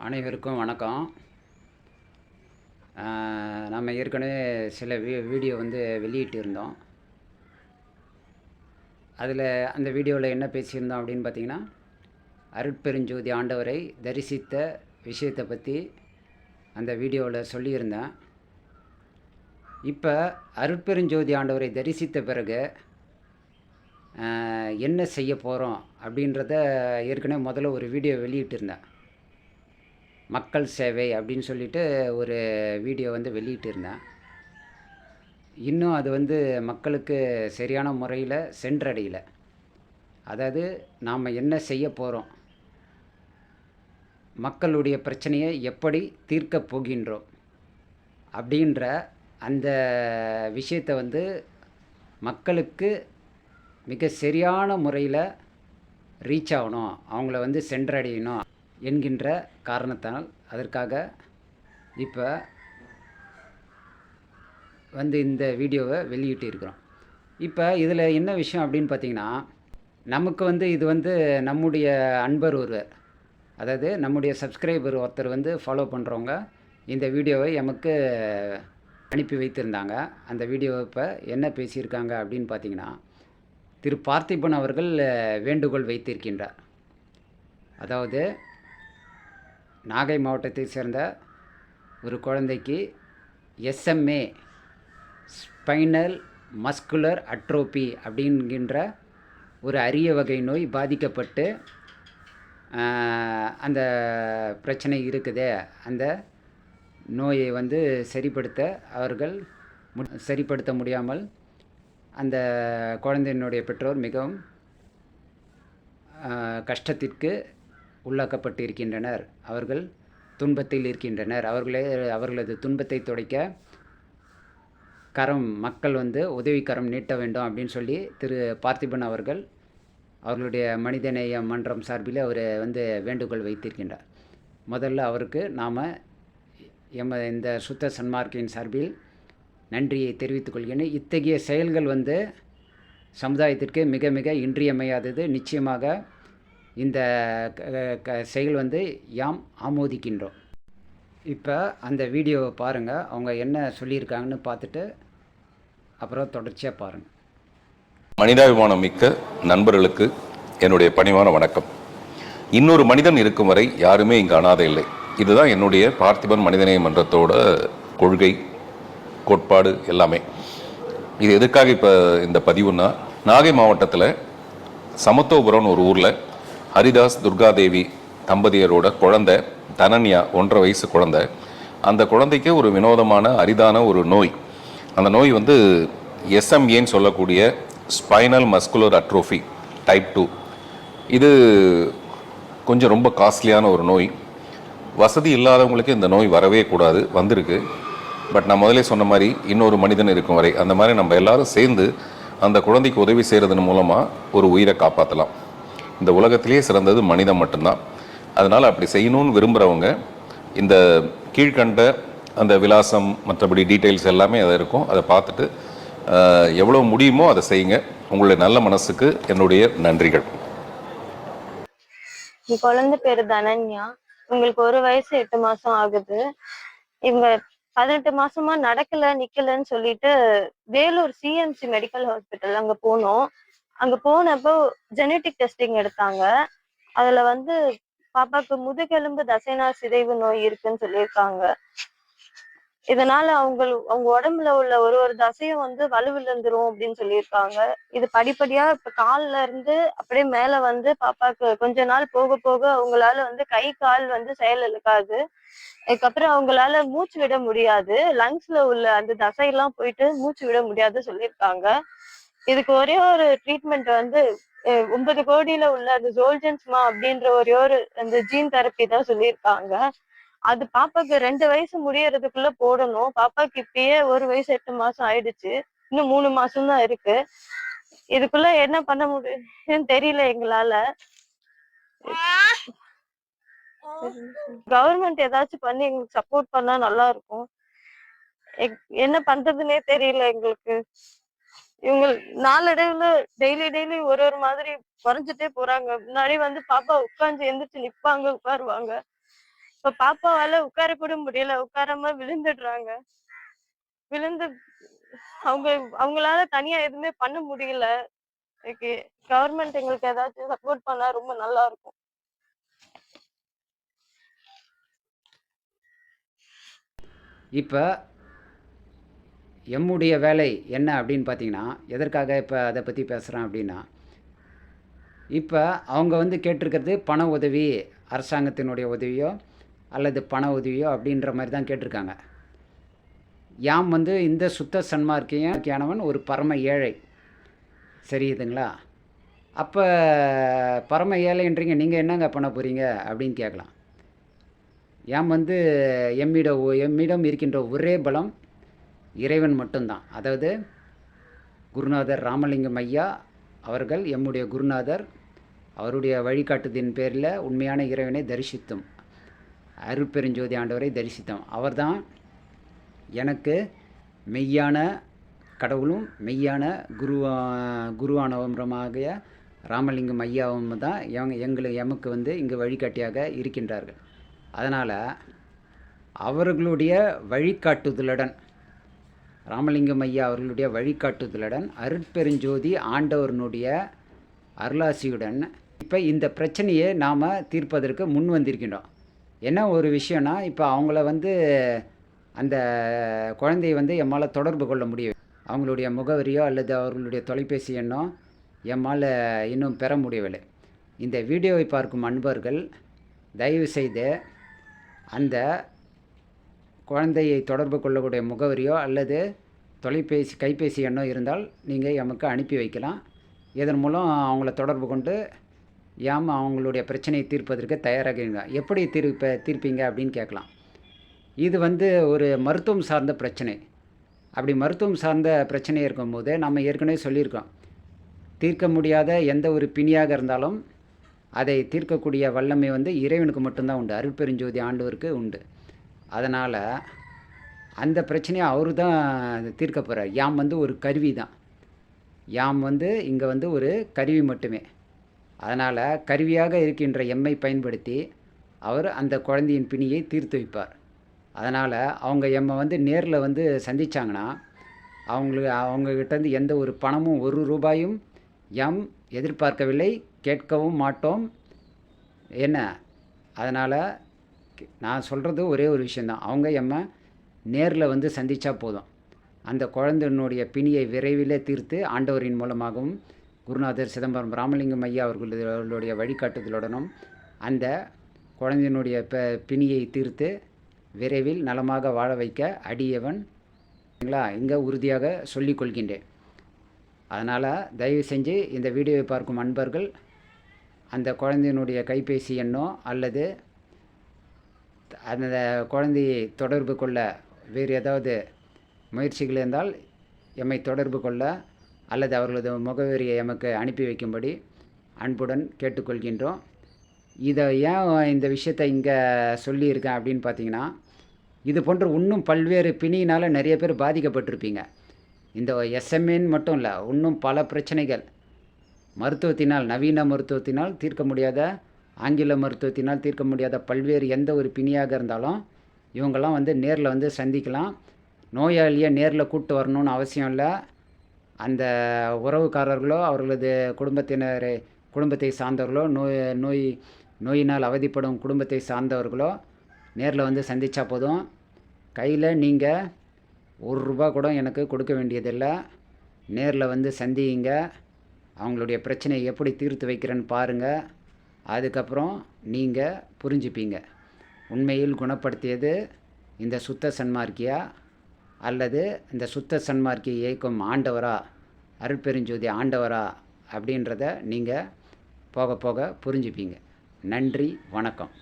அனைவருக்கும் வணக்கம். நம்ம ஏற்கனவே சில வீடியோ வந்து வெளியிட்டிருந்தோம். அதில் அந்த வீடியோவில் என்ன பேசியிருந்தோம் அப்படின்னு பார்த்தீங்கன்னா, அருட்பெருஞ்சோதி ஆண்டவரை தரிசித்த விஷயத்தை பற்றி அந்த வீடியோவில் சொல்லியிருந்தேன். இப்போ அருட்பெருஞ்சோதி ஆண்டவரை தரிசித்த பிறகு என்ன செய்ய போகிறோம் அப்படின்றத ஏற்கனவே முதல்ல ஒரு வீடியோ வெளியிட்டிருந்தேன். மக்கள் சேவை அப்படின்னு சொல்லிட்டு ஒரு வீடியோ வந்து வெளியிட்டிருந்தேன். இன்னும் அது வந்து மக்களுக்கு சரியான முறையில் சென்றடையல. அதாவது நாம் என்ன செய்ய போகிறோம், மக்களுடைய பிரச்சனையை எப்படி தீர்க்கப் போகின்றோம் அப்படின்ற அந்த விஷயத்தை வந்து மக்களுக்கு மிக சரியான முறையில் ரீச் ஆகணும், அவங்கள வந்து சென்றடையணும் என்கின்ற காரணத்தால் அதற்காக இப்போ வந்து இந்த வீடியோவை வெளியிட்டிருக்கிறோம். இப்போ இதில் என்ன விஷயம் அப்படின்னு பார்த்தீங்கன்னா, நமக்கு வந்து இது வந்து நம்முடைய அன்பர் ஒருவர், அதாவது நம்முடைய சப்ஸ்கிரைபர் ஒருத்தர் வந்து ஃபாலோ பண்ணுறவங்க இந்த வீடியோவை எமக்கு அனுப்பி வைத்திருந்தாங்க. அந்த வீடியோவை இப்போ என்ன பேசியிருக்காங்க அப்படின்னு பார்த்தீங்கன்னா, திரு பார்த்திபன் அவர்கள் வேண்டுகோள் வைத்திருக்கின்றார். அதாவது நாகை மாவட்டத்தை சேர்ந்த ஒரு குழந்தைக்கு எஸ்எம்ஏ ஸ்பைனல் மஸ்குலர் அட்ரோபி அப்படிங்கின்ற ஒரு அரிய வகை நோய் பாதிக்கப்பட்டு அந்த பிரச்சனை இருக்குது. அந்த நோயை வந்து சரிப்படுத்த முடியாமல் அந்த குழந்தையினுடைய பெற்றோர் மிகவும் கஷ்டத்திற்கு உள்ளாக்கப்பட்டு இருக்கின்றனர். அவர்கள் துன்பத்தில் இருக்கின்றனர். அவர்களது துன்பத்தை துடைக்க மக்கள் வந்து உதவிக்கரம் நீட்ட வேண்டும் அப்படின்னு சொல்லி திரு பார்த்திபன் அவர்கள் அவர்களுடைய மனிதநேய மன்றம் சார்பில் அவர் வந்து வேண்டுகோள் வைத்திருக்கின்றார். முதல்ல அவருக்கு நாம் இந்த சுத்த சன்மார்க்கின் சார்பில் நன்றியை தெரிவித்துக் கொள்கிறேன். இத்தகைய செயல்கள் வந்து சமுதாயத்திற்கு மிக மிக இன்றியமையாதது. நிச்சயமாக இந்த செயல் வந்து யாம் ஆமோதிக்கின்றோம். இப்போ அந்த வீடியோவை பாருங்கள், அவங்க என்ன சொல்லியிருக்காங்கன்னு பார்த்துட்டு அப்புறம் தொடர்ச்சியாக பாருங்கள். மனிதாபிமானம் மிக்க நண்பர்களுக்கு என்னுடைய பணிவான வணக்கம். இன்னொரு மனிதன் இருக்கும் வரை யாருமே இங்கு அனாதை இல்லை. இதுதான் என்னுடைய பார்த்திபன் மனிதநேய மன்றத்தோட கொள்கை, கோட்பாடு எல்லாமே. இது எதுக்காக இப்போ இந்த பதிவுன்னா, நாகை மாவட்டத்தில் சமத்துவபுரம்னு ஒரு ஊரில் ஹரிதாஸ் துர்காதேவி தம்பதியரோட குழந்தை தனன்யா 1.5 வயசு குழந்தை. அந்த குழந்தைக்கு ஒரு வினோதமான அரிதான ஒரு நோய். அந்த நோய் வந்து எஸ்எம்ஏன்னு சொல்லக்கூடிய ஸ்பைனல் மஸ்குலர் அட்ரோஃபி டைப் 2. இது கொஞ்சம் ரொம்ப காஸ்ட்லியான ஒரு நோய். வசதி இல்லாதவங்களுக்கு இந்த நோய் வரவே கூடாது, வந்திருக்கு. பட் நான் முதலே சொன்ன மாதிரி இன்னொரு மனிதன் இருக்கும் வரை அந்த மாதிரி நம்ம எல்லாரும் சேர்ந்து அந்த குழந்தைக்கு உதவி செய்கிறதன் மூலமாக ஒரு உயிரை காப்பாற்றலாம். இந்த உலகத்திலேயே சிறந்தது மனிதன் மட்டும்தான். அதனால் அப்படி செய்யணும்னு விரும்புகிறவங்க இந்த கீழ்கண்ட அந்த விலாசம் மற்றபடி டீட்டெயில்ஸ் எல்லாமே அதை இருக்கும், அதை பார்த்துட்டு எவ்வளோ முடியுமோ அதை செய்யுங்க. உங்களுடைய நல்ல மனசுக்கு என்னுடைய நன்றிகள். குழந்தை பேரு தனன்யா. உங்களுக்கு 1 வயசு 8 மாசம் ஆகுது. இவங்க 18 மாசமா நடக்கல நிக்கலன்னு சொல்லிட்டு வேலூர் சிஎம்சி மெடிக்கல் ஹாஸ்பிட்டல் அங்க போனோம். அங்க போனப்போ ஜெனட்டிக் டெஸ்டிங் எடுத்தாங்க. அதுல வந்து பாப்பாக்கு முதுகெலும்பு தசைநார் சிதைவு நோய் இருக்குன்னு சொல்லியிருக்காங்க. இதனால அவங்க உடம்புல உள்ள ஒரு தசையும் வந்து வலுவிழந்துரும் அப்படின்னு சொல்லியிருக்காங்க. இது படிப்படியா இப்ப கால்ல இருந்து அப்படியே மேல வந்து பாப்பாக்கு கொஞ்ச நாள் போக போக அவங்களால வந்து கை கால் வந்து செயல் இழுக்காது. அதுக்கப்புறம் அவங்களால மூச்சு விட முடியாது. லங்ஸ்ல உள்ள அந்த தசையெல்லாம் போயிட்டு மூச்சு விட முடியாது சொல்லியிருக்காங்க. இதுக்கு ஒரே ஒரு ட்ரீட்மெண்ட் வந்து 9 கோடியில உள்ள அந்த ஜோல்ஜன்ஸ்மா அப்படின்ற ஒரே ஒரு அந்த ஜீன் தெரப்பி தான் சொல்லியிருக்காங்க. அது பாப்பாக்கு 2 வயசு முடியறதுக்குள்ள போடணும். பாப்பாக்கு இப்பயே 1 வயசு 8 மாசம் ஆயிடுச்சு. இன்னும் 3 மாசம் தான் இருக்கு. இதுக்குள்ள என்ன பண்ண முடியும்னு தெரியல எங்களால. கவர்மெண்ட் ஏதாச்சும் பண்ணி எங்களுக்கு சப்போர்ட் பண்ணா நல்லா இருக்கும். என்ன பண்றதுன்னே தெரியல எங்களுக்கு. இவங்க நாளடைவுல டெய்லி ஒரு மாதிரி குறைஞ்சிட்டே போறாங்க. முன்னாடி வந்து பாப்பா உட்கார்ந்து எந்திரிச்சு நிப்பாங்க, உட்காருவாங்க. இப்ப பாப்பாவால உட்கார கூட முடியல, உட்காராம விழுந்துடுறாங்க. விழுந்து அவங்க அவங்களால தனியா எதுவுமே பண்ண முடியல. இதுக்கு கவர்மெண்ட் எங்களுக்கு ஏதாச்சும் சப்போர்ட் பண்ணா ரொம்ப நல்லா இருக்கும். இப்போ எம்முடைய வேலை என்ன அப்படின்னு பார்த்தீங்கன்னா, எதற்காக இப்போ அதை பற்றி பேசுகிறேன் அப்படின்னா, இப்போ அவங்க வந்து கேட்டிருக்கிறது பண உதவி, அரசாங்கத்தினுடைய உதவியோ அல்லது பண உதவியோ அப்படின்ற மாதிரி தான் கேட்டிருக்காங்க. யாம் வந்து இந்த சுத்த சன்மார்க்கியானவன் ஒரு பரம ஏழை, சரியுதுங்களா? அப்போ பரம ஏழைன்றீங்க, நீங்கள் என்னங்க பண்ண போகிறீங்க அப்படின்னு கேட்கலாம். யாம் வந்து எம்மிடம் இருக்கின்ற ஒரே பலம் இறைவன் மட்டும்தான். அதாவது குருநாதர் ராமலிங்கம் ஐயா அவர்கள் எம்முடைய குருநாதர். அவருடைய வழிகாட்டுதின் பேரில் உண்மையான இறைவனை தரிசித்தோம், அருட்பெருஞ்சோதி ஆண்டவரை தரிசித்தோம். அவர்தான் எனக்கு மெய்யான கடவுளும் மெய்யான குருவானவருமாகிய ராமலிங்கம் ஐயாவும் தான் எமக்கு வந்து இங்கு வழிகாட்டியாக இருக்கின்றார்கள். அதனால் அவர்களுடைய வழிகாட்டுதலுடன், ராமலிங்கம் ஐயா அவர்களுடைய வழிகாட்டுதலுடன், அருட்பெருஞ்சோதி ஆண்டவரனுடைய அருளாசியுடன் இப்போ இந்த பிரச்சனையை நாம் தீர்ப்பதற்கு முன் வந்திருக்கின்றோம். என்ன ஒரு விஷயம்னா, இப்போ அவங்கள வந்து அந்த குழந்தையை வந்து எம்மால் தொடர்பு கொள்ள முடியும். அவங்களுடைய முகவரியோ அல்லது அவர்களுடைய தொலைபேசி எண்ணோ எம்மால் இன்னும் பெற முடியவில்லை. இந்த வீடியோவை பார்க்கும் அன்பர்கள் தயவு செய்து அந்த குழந்தையை தொடர்பு கொள்ளக்கூடிய முகவரியோ அல்லது கைபேசி எண்ணோ இருந்தால் நீங்கள் எமக்கு அனுப்பி வைக்கலாம். இதன் மூலம் அவங்கள தொடர்பு கொண்டு அவங்களுடைய பிரச்சனையை தீர்ப்பதற்கு தயாராக எப்படி தீர்ப்பீங்க அப்படின்னு கேட்கலாம். இது வந்து ஒரு மருத்துவம் சார்ந்த பிரச்சனை. அப்படி மருத்துவம் சார்ந்த பிரச்சனை இருக்கும்போது நம்ம ஏற்கனவே சொல்லியிருக்கோம், தீர்க்க முடியாத எந்த ஒரு பிணியாக இருந்தாலும் அதை தீர்க்கக்கூடிய வல்லமை வந்து இறைவனுக்கு மட்டும்தான் உண்டு, அருட்பெருஞ்சோதி ஆண்டவருக்கு உண்டு. அதனால் அந்த பிரச்சனையை அவர் தான் தீர்க்க போகிறார். யாம் வந்து ஒரு கருவி தான். யாம் வந்து இங்கே வந்து ஒரு கருவி மட்டுமே. அதனால் கருவியாக இருக்கின்ற எம்மை பயன்படுத்தி அவர் அந்த குழந்தையின் பிணியை தீர்த்து வைப்பார். அதனால் அவங்க எம்மை வந்து நேரில் வந்து சந்தித்தாங்கன்னா அவங்கக்கிட்டேருந்து எந்த ஒரு பணமும் ஒரு ரூபாயும் எம் எதிர்பார்க்கவில்லை, கேட்கவும் மாட்டோம். என்ன, அதனால் நான் சொல்கிறது ஒரே ஒரு விஷயந்தான், அவங்க எம்மை நேரில் வந்து சந்தித்தா போதும். அந்த குழந்தையினுடைய பிணியை விரைவிலே தீர்த்து ஆண்டவரின் மூலமாகவும் குருநாதர் சிதம்பரம் ராமலிங்கம் ஐயா அவர்களுடைய வழிகாட்டுதலுடனும் அந்த குழந்தையினுடைய பிணியை தீர்த்து விரைவில் நலமாக வாழ வைக்க அடியவன் இங்கே உறுதியாக சொல்லிக் கொள்கின்றேன். அதனால் தயவு செஞ்சு இந்த வீடியோவை பார்க்கும் அன்பர்கள் அந்த குழந்தையினுடைய கைபேசி எண்ணோ அல்லது அந்த குழந்தையை தொடர்பு கொள்ள வேறு ஏதாவது முயற்சிகள் இருந்தால் எம்மை தொடர்பு கொள்ள அல்லது அவர்களது முகவரியை எமக்கு அனுப்பி வைக்கும்படி அன்புடன் கேட்டுக்கொள்கின்றோம். இதை ஏன் இந்த விஷயத்தை இங்கே சொல்லியிருக்கேன் அப்படின்னு பார்த்தீங்கன்னா, இது போன்ற இன்னும் பல்வேறு பிணியினால் நிறைய பேர் பாதிக்கப்பட்டிருப்பீங்க. இந்த எஸ்எம்ஏன்னு மட்டும் இல்லை, இன்னும் பல பிரச்சனைகள் மருத்துவத்தினால், நவீன மருத்துவத்தினால் தீர்க்க முடியாத, ஆங்கில மருத்துவத்தினால் தீர்க்க முடியாத பல்வேறு எந்த ஒரு பிணியாக இருந்தாலும் இவங்கெல்லாம் வந்து நேரில் வந்து சந்திக்கலாம். நோயாளியை நேரில் கூப்பிட்டு வரணும்னு அவசியம் இல்லை. அந்த உறவுக்காரர்களோ அவர்களது குடும்பத்தை சார்ந்தவர்களோ நோயினால் அவதிப்படும் குடும்பத்தை சார்ந்தவர்களோ நேரில் வந்து சந்தித்தா போதும். கையில் நீங்கள் ₹1 கூட எனக்கு கொடுக்க வேண்டியதில்லை. நேரில் வந்து சந்திங்க, அவங்களுடைய பிரச்சனையை எப்படி தீர்த்து வைக்கிறேன்னு பாருங்கள். அதுக்கப்புறம் நீங்கள் புரிஞ்சுப்பீங்க, உண்மையில் குணப்படுத்தியது இந்த சுத்த சன்மார்க்கியா அல்லது இந்த சுத்த சன்மார்க்கியை இயக்கும் ஆண்டவரா, அருட்பெருஞ்சோதி ஆண்டவரா அப்படின்றத நீங்கள் போக போக புரிஞ்சுப்பீங்க. நன்றி, வணக்கம்.